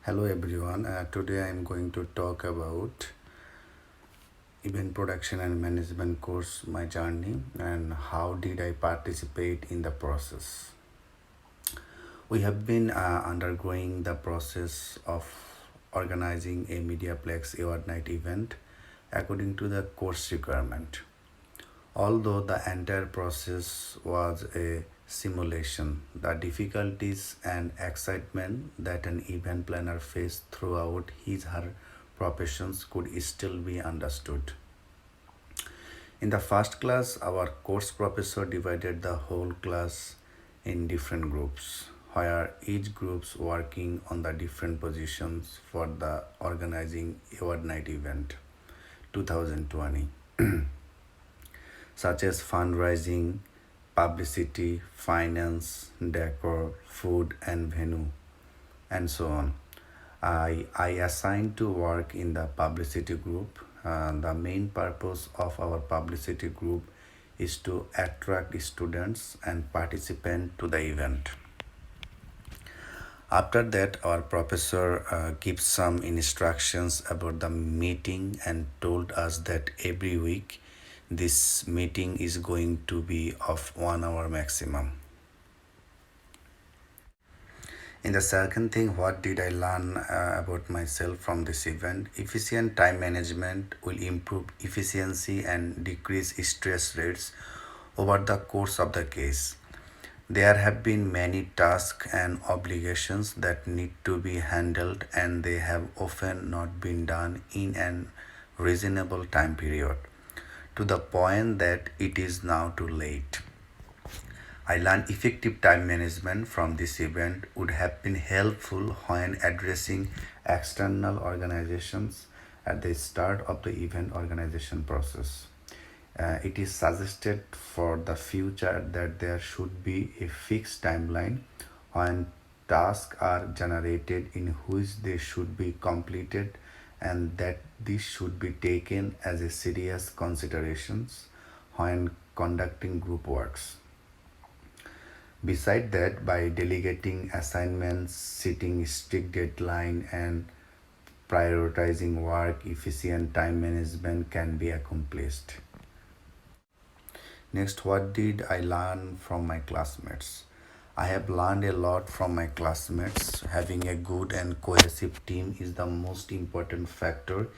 Hello everyone. Today I am going to talk about event production and management course, my journey, and how did I participate in the process. We have been undergoing the process of organizing a Mediaplex Award Night event according to the course requirement. Although the entire process was a simulation, the difficulties and excitement that an event planner faced throughout his/her professions could still be understood. In the first class, our course professor divided the whole class in different groups, where each groups working on the different positions for the organizing award night event 2020, such as fundraising, publicity, finance, decor, food and venue, and so on. I assigned to work in the publicity group. The main purpose of our publicity group is to attract students and participants to the event. After that, our professor gives some instructions about the meeting and told us that every week this meeting is going to be of 1 hour maximum. In the second thing, what did I learn about myself from this event? Efficient time management will improve efficiency and decrease stress rates over the course of the case. There have been many tasks and obligations that need to be handled, and they have often not been done in an reasonable time period, to the point that it is now too late. I learned effective time management from this event would have been helpful when addressing external organizations at the start of the event organization process. It is suggested for the future that there should be a fixed timeline when tasks are generated in which they should be completed, and that this should be taken as a serious considerations when conducting group works. Beside that, by delegating assignments, setting strict deadline, and prioritizing work, efficient time management can be accomplished. Next, what did I learn from my classmates? I have learned a lot from my classmates. Having a good and cohesive team is the most important factor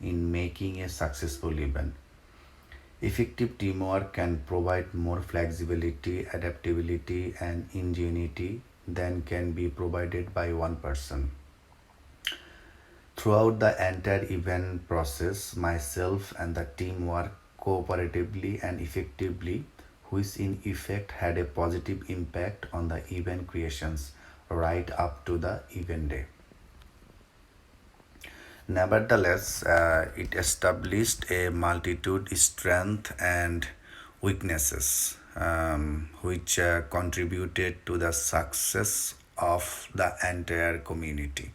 in making a successful event. Effective teamwork can provide more flexibility, adaptability, and ingenuity than can be provided by one person. Throughout the entire event process, myself and the team worked cooperatively and effectively, which in effect had a positive impact on the event creations right up to the event day. Nevertheless, it established a multitude strengths and weaknesses, which contributed to the success of the entire community.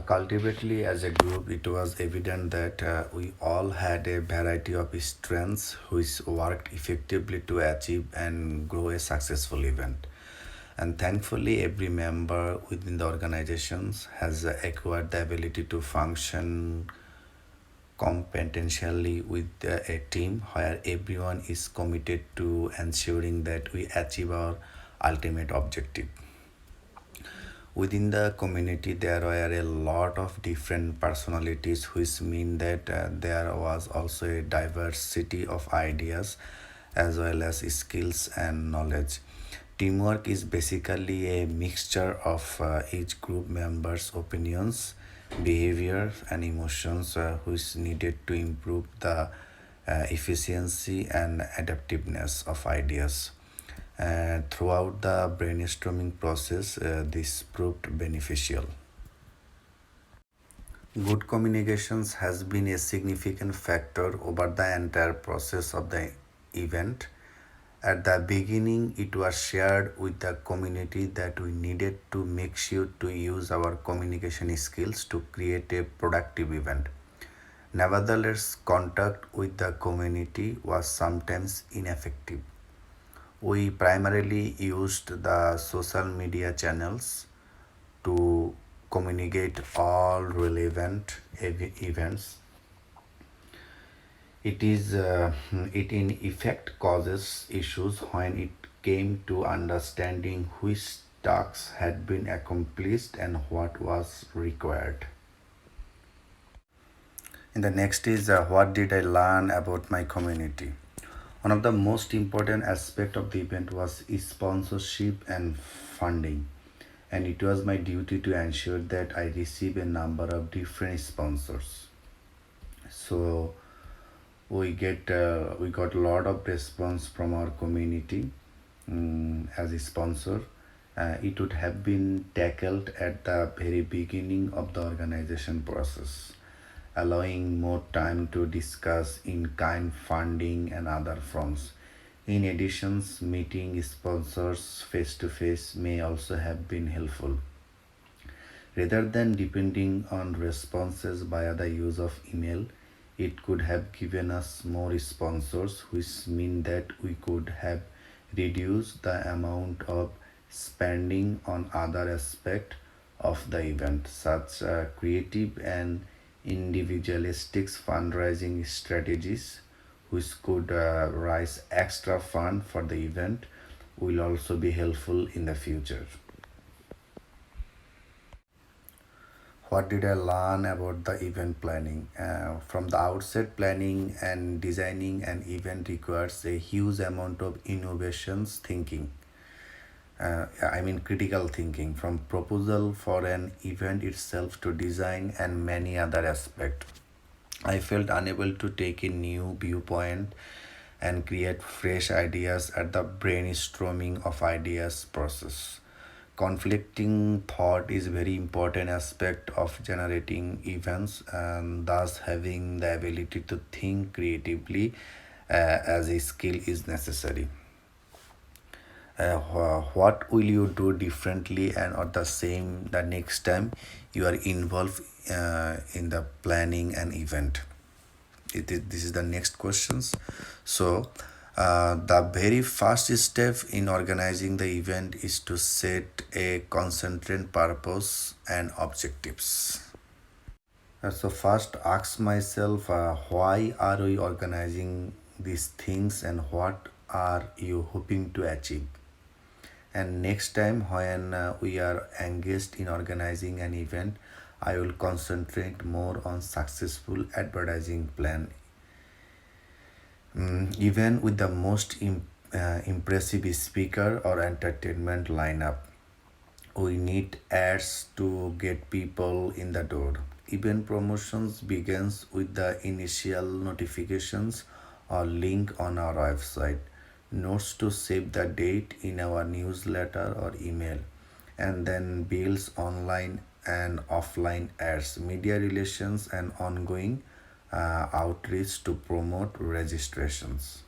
Cultivately, as a group, it was evident that we all had a variety of strengths which worked effectively to achieve and grow a successful event. And thankfully, every member within the organizations has acquired the ability to function competentially with a team where everyone is committed to ensuring that we achieve our ultimate objective. Within the community, there were a lot of different personalities, which mean that there was also a diversity of ideas as well as skills and knowledge. Teamwork is basically a mixture of each group member's opinions, behavior, and emotions, which needed to improve the efficiency and adaptiveness of ideas. Throughout the brainstorming process, this proved beneficial. Good communications has been a significant factor over the entire process of the event. At the beginning, it was shared with the community that we needed to make sure to use our communication skills to create a productive event. Nevertheless, contact with the community was sometimes ineffective. We primarily used the social media channels, to communicate all relevant events. It in effect causes issues when it came to understanding which tasks had been accomplished and what was required. And the next is what did I learn about my community? One of the most important aspect of the event was sponsorship and funding, and it was my duty to ensure that I receive a number of different sponsors. So we got a lot of response from our community as a sponsor. It would have been tackled at the very beginning of the organization process, allowing more time to discuss in-kind funding and other fronts. In addition, meeting sponsors face-to-face may also have been helpful. Rather than depending on responses via the use of email, it could have given us more sponsors, which mean that we could have reduced the amount of spending on other aspects of the event, such creative and individualistic fundraising strategies, which could raise extra fund for the event, will also be helpful in the future. What did I learn about the event planning? From the outset, planning and designing an event requires a huge amount of innovations thinking. I mean, critical thinking from proposal for an event itself to design and many other aspects. I felt unable to take a new viewpoint and create fresh ideas at the brainstorming of ideas process. Conflicting thought is very important aspect of generating events, and thus having the ability to think creatively as a skill is necessary. What will you do differently and or the same the next time you are involved in the planning an event? This is the next questions. So the very first step in organizing the event is to set a concentrate purpose and objectives. So first ask myself why are we organizing these things and what are you hoping to achieve? And next time when we are engaged in organizing an event, I will concentrate more on successful advertising plan. Even with the most impressive speaker or entertainment lineup, we need ads to get people in the door. Event promotions begins with the initial notifications or link on our website, notes to save the date in our newsletter or email, and then builds online and offline ads, media relations, and ongoing outreach to promote registrations.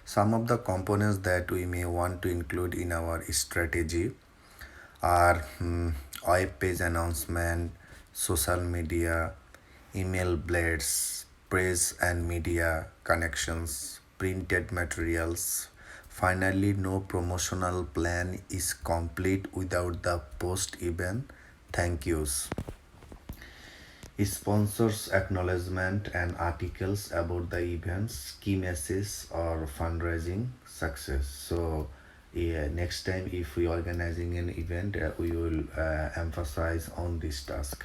Some of the components that we may want to include in our strategy are web page announcement, social media, email blades, press and media connections, printed materials. Finally, no promotional plan is complete without the post event thank yous, sponsors acknowledgement and articles about the events, key messages or fundraising success. So yeah, next time if we organizing an event, we will emphasize on this task.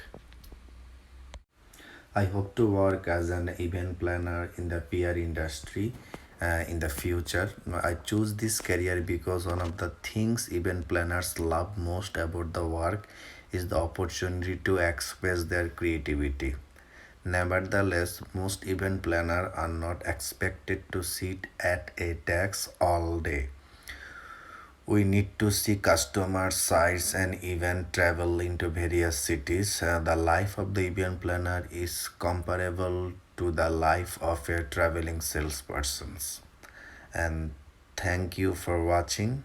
I hope to work as an event planner in the PR industry in the future. I choose this career because one of the things event planners love most about the work is the opportunity to express their creativity. Nevertheless, most event planners are not expected to sit at a desk all day. We need to see customer sites and even travel into various cities. The life of the event planner is comparable to the life of a traveling salesperson. And thank you for watching.